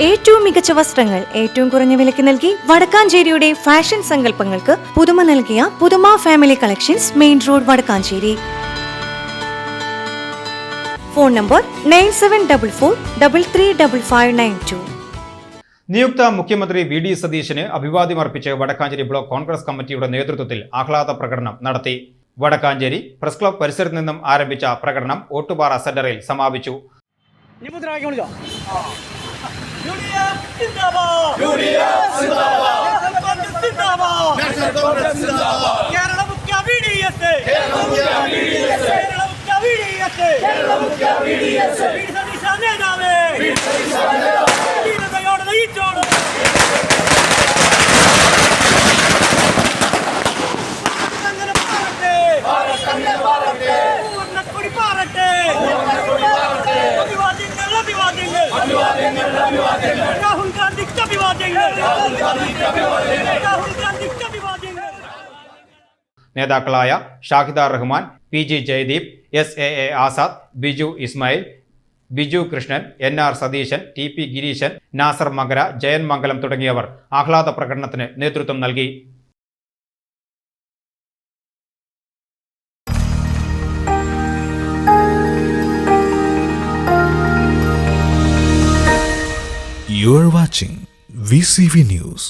ഏറ്റവും മികച്ച വസ്ത്രങ്ങൾ ഏറ്റവും കുറഞ്ഞ വിലയ്ക്ക് നൽകി വടക്കാഞ്ചേരിയുടെ ഫാഷൻ സങ്കല്പങ്ങൾക്ക് പുതുമ നൽകിയ Puthuma family collections, main road, Vadakkanchery. Phone number 9744335592. നിയുക്ത മുഖ്യമന്ത്രി വി.ഡി. സതീശന് അഭിവാദ്യമർപ്പിച്ച് വടക്കാഞ്ചേരി ബ്ലോക്ക് കോൺഗ്രസ് കമ്മിറ്റിയുടെ നേതൃത്വത്തിൽ ആഹ്ലാദ പ്രകടനം നടത്തി. വടക്കാഞ്ചേരി പ്രസ് ക്ലബ് പരിസരത്ത് നിന്നും ആരംഭിച്ച പ്രകടനം ഓട്ടുപാറ സെന്ററിൽ സമാപിച്ചു. നേതാക്കളായ Shahida Rahman, PG. Jayadeep, എസ്.എ. Azad, Biju Ismail, Biju Krishnan, NR. Satheesan, TP. Gireesan, Nasar മകര, ജയൻ മംഗലം തുടങ്ങിയവർ ആഹ്ലാദ പ്രകടനത്തിന് നേതൃത്വം നൽകി. You are watching VCV News.